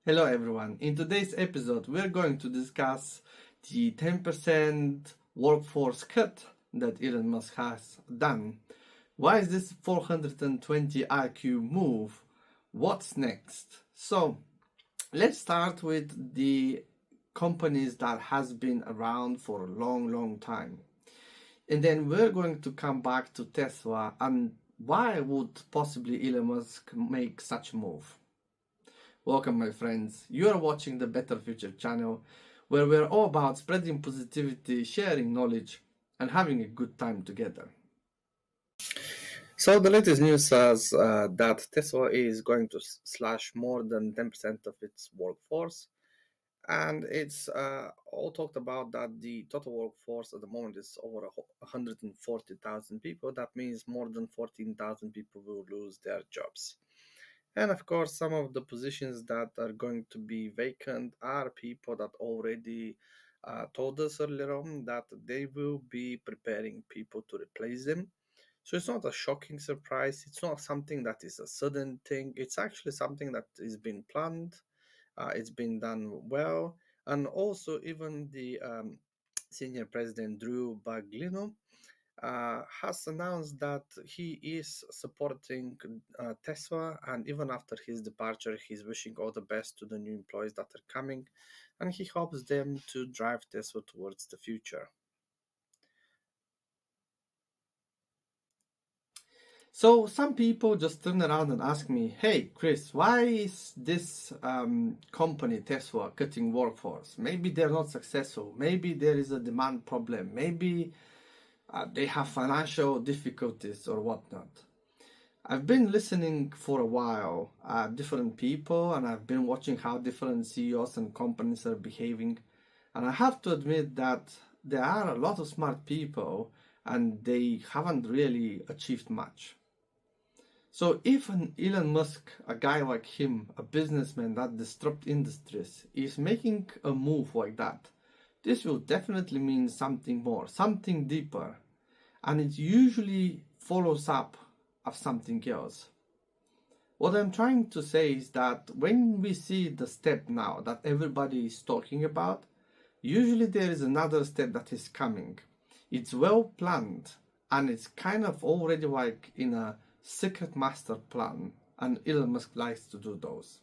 Hello everyone. In today's episode, we're going to discuss the 10% workforce cut that Elon Musk has done. Why is this 420 IQ move? What's next? So, let's start with the companies that has been around for a long time. And then we're going to come back to Tesla and why would possibly Elon Musk make such a move? Welcome, my friends. You are watching the Better Future channel, where we're all about spreading positivity, sharing knowledge, and having a good time together. So the latest news says that Tesla is going to slash more than 10% of its workforce. And it's all talked about that the total workforce at the moment is over 140,000 people. That means more than 14,000 people will lose their jobs. And of course, some of the positions that are going to be vacant are people that already told us earlier on that they will be preparing people to replace them. So it's not a shocking surprise. It's not something that is a sudden thing. It's actually something that is being planned. It's been done well. And also, even the senior president, Drew Baglino, has announced that he is supporting Tesla, and even after his departure, he's wishing all the best to the new employees that are coming, and he hopes them to drive Tesla towards the future. So some people just turn around and ask me, hey, Chris, why is this company, Tesla, cutting workforce? Maybe they're not successful. Maybe there is a demand problem. Maybe they have financial difficulties or whatnot. I've been listening for a while at different people, and I've been watching how different CEOs and companies are behaving. And I have to admit that there are a lot of smart people and they haven't really achieved much. So if an Elon Musk, a guy like him, a businessman that disrupts industries, is making a move like that, this will definitely mean something more, something deeper. And it usually follows up of something else. What I'm trying to say is that when we see the step now that everybody is talking about, usually there is another step that is coming. It's well planned and it's kind of already like in a secret master plan, and Elon Musk likes to do those.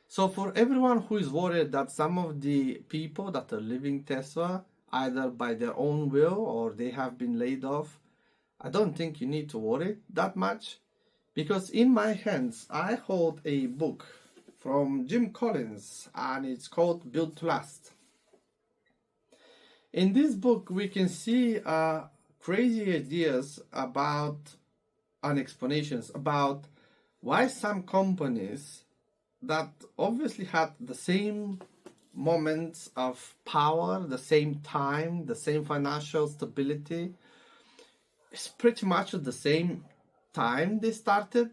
So for everyone who is worried that some of the people that are leaving Tesla either by their own will or they have been laid off, I don't think you need to worry that much, because in my hands I hold a book from Jim Collins and it's called Built to Last. In this book we can see crazy ideas about and explanations about why some companies that obviously had the same moments of power, the same time, the same financial stability, it's pretty much at the same time they started,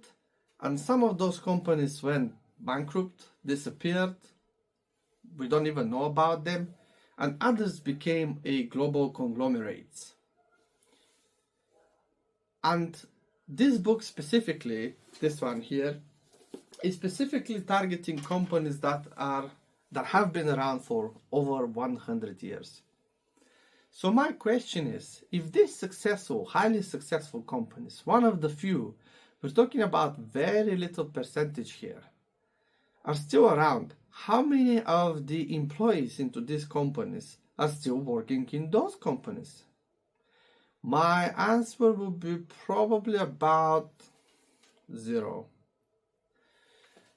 and some of those companies went bankrupt, disappeared, we don't even know about them, and others became a global conglomerates. And this book specifically, this one here, is specifically targeting companies that have been around for over 100 years. So my question is, if these successful, highly successful companies, one of the few, we're talking about very little percentage here, are still around, how many of the employees into these companies are still working in those companies? My answer would be probably about 0.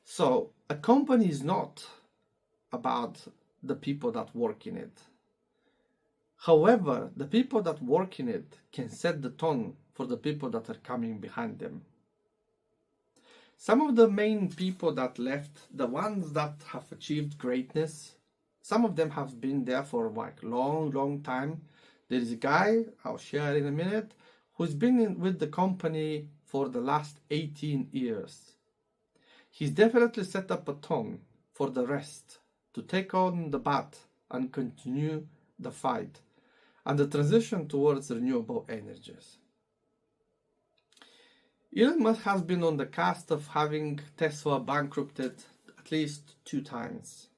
So a company is not about the people that work in it. However, the people that work in it can set the tone for the people that are coming behind them. Some of the main people that left, the ones that have achieved greatness, some of them have been there for like long time. There is a guy, I'll share in a minute, who's been with the company for the last 18 years. He's definitely set up a tone for the rest to take on the bat and continue the fight and the transition towards renewable energies. Elon Musk has been on the cusp of having Tesla bankrupted at least 2 times.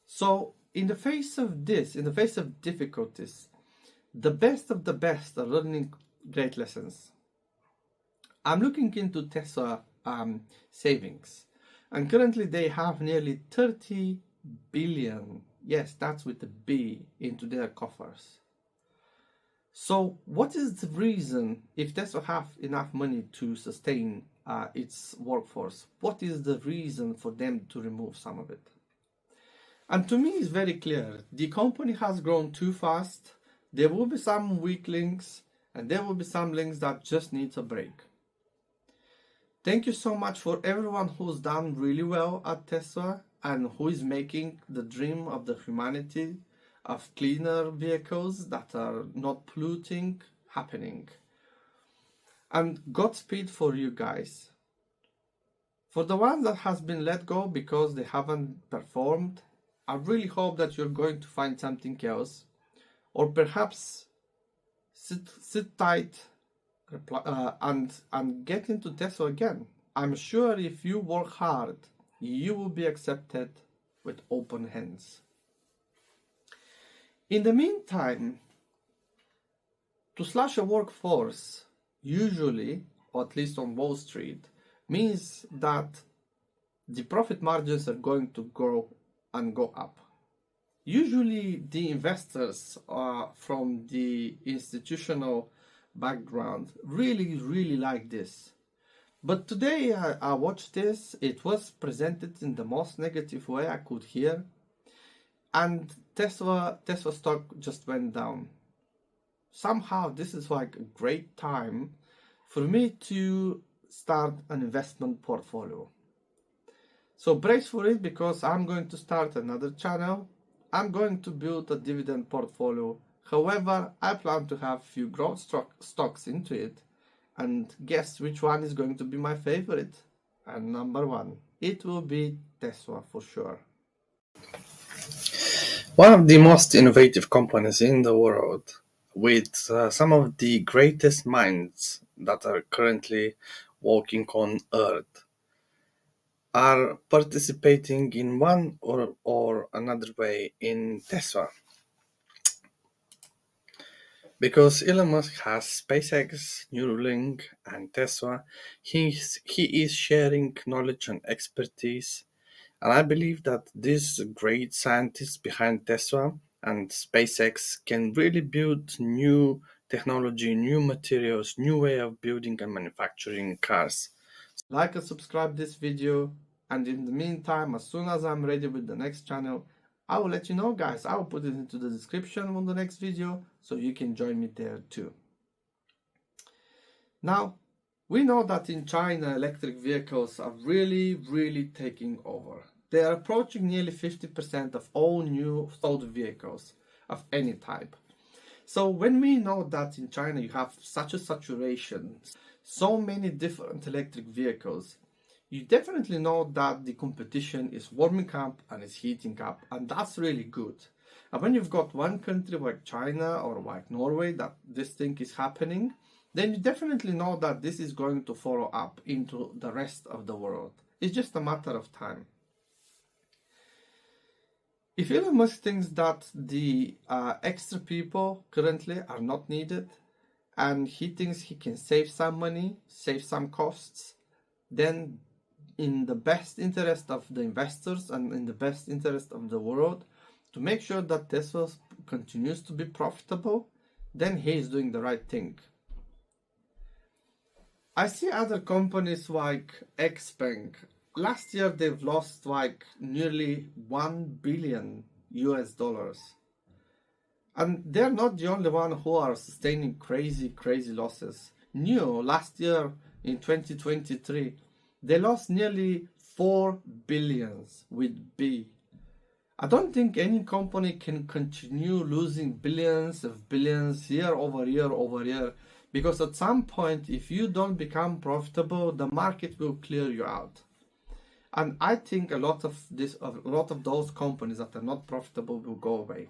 So in the face of this, in the face of difficulties, the best of the best are learning great lessons. I'm looking into Tesla savings, and currently they have nearly 30 billion, yes, that's with the B, into their coffers. So what is the reason, if Tesla have enough money to sustain its workforce, what is the reason for them to remove some of it? And to me, it's very clear. The company has grown too fast. There will be some weak links, and there will be some links that just needs a break. Thank you so much for everyone who's done really well at Tesla and who is making the dream of the humanity of cleaner vehicles that are not polluting happening. And Godspeed for you guys. For the ones that has been let go because they haven't performed, I really hope that you're going to find something else, or perhaps sit tight and get into Tesla again. I'm sure if you work hard, you will be accepted with open hands. In the meantime, to slash a workforce, usually, or at least on Wall Street, means that the profit margins are going to grow and go up. Usually the investors from the institutional background really like this. But today I watched this, it was presented in the most negative way I could hear, and Tesla stock just went down. Somehow this is like a great time for me to start an investment portfolio. So brace for it, because I'm going to start another channel. I'm going to build a dividend portfolio. However, I plan to have few growth stocks into it. And guess which one is going to be my favorite? And number one, it will be Tesla for sure. One of the most innovative companies in the world, with some of the greatest minds that are currently walking on Earth, are participating in one or another way in Tesla. Because Elon Musk has SpaceX, Neuralink, and Tesla, he is sharing knowledge and expertise. And I believe that these great scientists behind Tesla and SpaceX can really build new technology, new materials, new way of building and manufacturing cars. Like and subscribe this video, and in the meantime, as soon as I'm ready with the next channel, I will let you know, guys. I will put it into the description on the next video, so you can join me there too. Now, we know that in China, electric vehicles are really taking over. They are approaching nearly 50% of all new sold vehicles of any type. So when we know that in China you have such a saturation, so many different electric vehicles, you definitely know that the competition is warming up and is heating up, and that's really good. And when you've got one country like China or like Norway that this thing is happening, then you definitely know that this is going to follow up into the rest of the world. It's just a matter of time. If Elon Musk thinks that the extra people currently are not needed, and he thinks he can save some money, save some costs, then in the best interest of the investors and in the best interest of the world, to make sure that Tesla continues to be profitable, then he is doing the right thing. I see other companies like Xpeng. Last year they've lost like nearly $1 billion US. And they're not the only one who are sustaining crazy losses. NIO last year in 2023, they lost nearly 4 billions with B. I don't think any company can continue losing billions of billions year over year, because at some point, if you don't become profitable, the market will clear you out. And I think a lot of those companies that are not profitable will go away.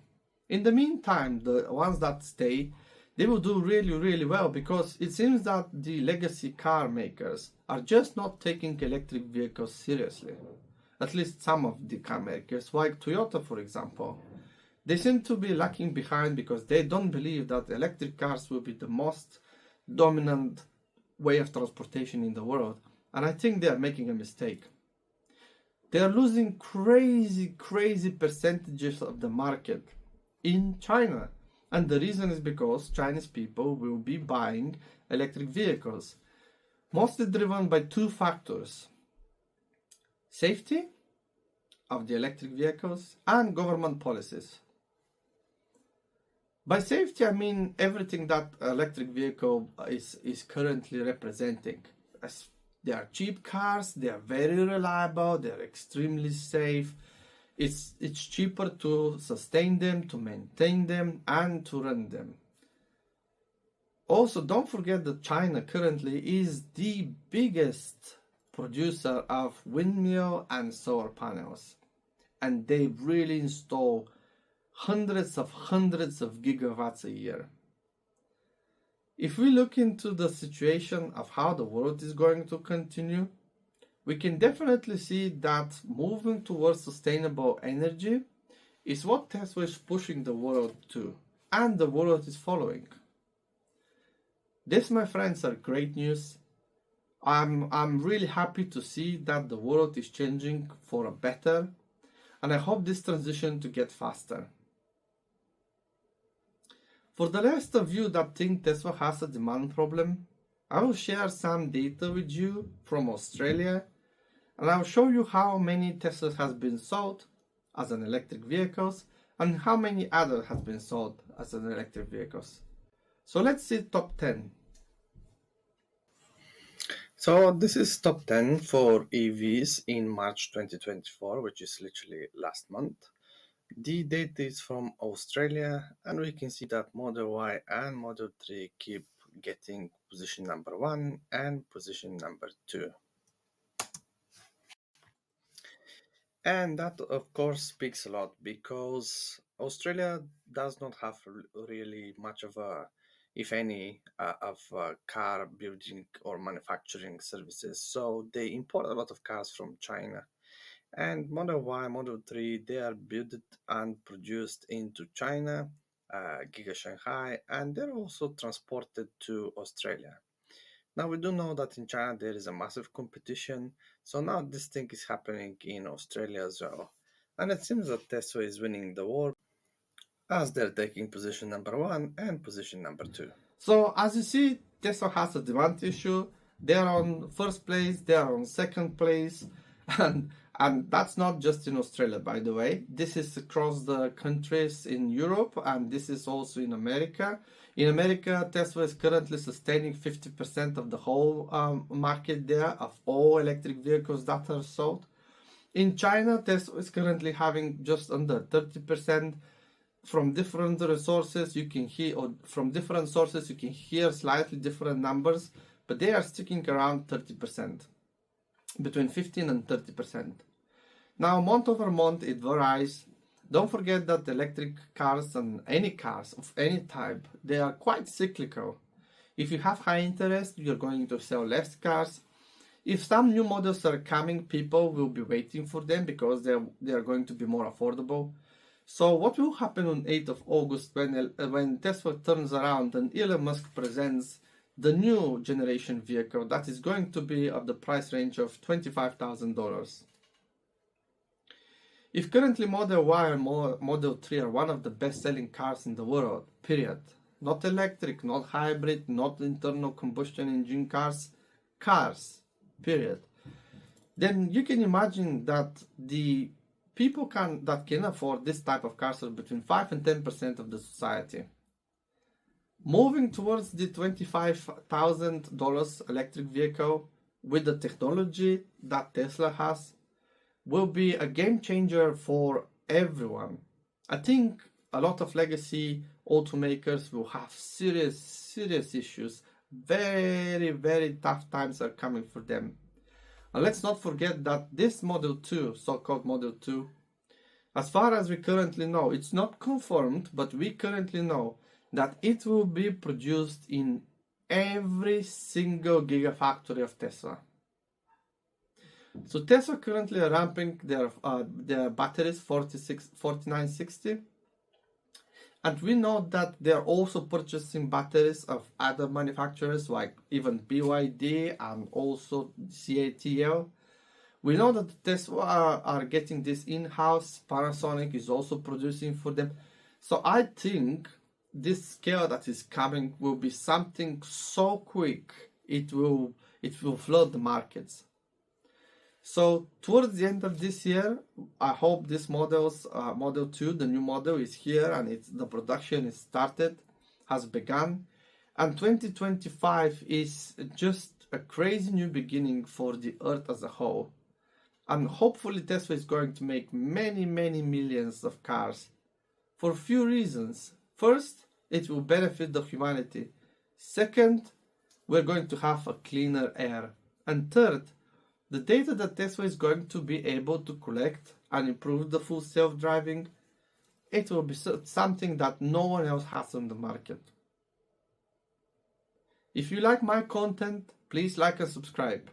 In the meantime, the ones that stay, they will do really, really well, because it seems that the legacy car makers are just not taking electric vehicles seriously. At least some of the car makers, like Toyota, for example. They seem to be lacking behind because they don't believe that electric cars will be the most dominant way of transportation in the world. And I think they are making a mistake. They are losing crazy, crazy percentages of the market in China. And the reason is because Chinese people will be buying electric vehicles, mostly driven by two factors: safety of the electric vehicles and government policies. By safety, I mean everything that electric vehicle is currently representing. As they are cheap cars, they are very reliable, they are extremely safe. It's cheaper to sustain them, to maintain them, and to run them. Also, don't forget that China currently is the biggest producer of windmill and solar panels. And they really install hundreds of gigawatts a year. If we look into the situation of how the world is going to continue, we can definitely see that moving towards sustainable energy is what Tesla is pushing the world to, and the world is following. This, my friends, are great news. I'm really happy to see that the world is changing for a better, and I hope this transition to get faster. For the rest of you that think Tesla has a demand problem, I will share some data with you from Australia, and I'll show you how many Teslas has been sold as an electric vehicles and how many other has been sold as an electric vehicles. So let's see top 10. So this is top 10 for EVs in March 2024, which is literally last month. The data is from Australia, and we can see that Model Y and Model 3 keep getting position number 1 and position number 2. And that, of course, speaks a lot, because Australia does not have really much of a, if any, of car building or manufacturing services. So they import a lot of cars from China. And Model Y, Model 3, they are built and produced into China, Giga Shanghai, and they're also transported to Australia. Now we do know that in China there is a massive competition, so now this thing is happening in Australia as well. And it seems that Tesla is winning the war, as they're taking position number 1 and position number 2. So as you see, Tesla has a demand issue. They're on first place, they're on second place, and that's not just in Australia, by the way. This is across the countries in Europe, and this is also in America. In America, Tesla is currently sustaining 50% of the whole market there of all electric vehicles that are sold. In China, Tesla is currently having just under 30%. From different sources, you can hear, or from different sources, you can hear slightly different numbers, but they are sticking around 30%, between 15 and 30%. Now, month over month, it varies. Don't forget that electric cars and any cars of any type, they are quite cyclical. If you have high interest, you're going to sell less cars. If some new models are coming, people will be waiting for them because they are going to be more affordable. So what will happen on 8th of August when Tesla turns around and Elon Musk presents the new generation vehicle that is going to be of the price range of $25,000? If currently Model Y and Model 3 are one of the best-selling cars in the world, period, not electric, not hybrid, not internal combustion engine cars, period, then you can imagine that the people that can afford this type of cars are between 5 and 10% of the society. Moving towards the $25,000 electric vehicle with the technology that Tesla has will be a game changer for everyone. I think a lot of legacy automakers will have serious issues. Very, very tough times are coming for them. And let's not forget that this Model 2, so-called Model 2, as far as we currently know, it's not confirmed, but we currently know that it will be produced in every single gigafactory of Tesla. So Tesla currently are ramping their batteries 4960, and we know that they're also purchasing batteries of other manufacturers like even BYD and also CATL. We know that Tesla are getting this in-house. Panasonic is also producing for them. So I think this scale that is coming will be something so quick it will flood the markets. So towards the end of this year, I hope this Model 2, the new model, is here and the production is started, has begun. And 2025 is just a crazy new beginning for the earth as a whole. And hopefully Tesla is going to make many, many millions of cars for a few reasons. First, it will benefit the humanity. Second, we're going to have a cleaner air. And third, the data that Tesla is going to be able to collect and improve the full self-driving, it will be something that no one else has on the market. If you like my content, please like and subscribe.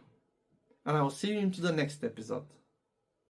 And I will see you into the next episode.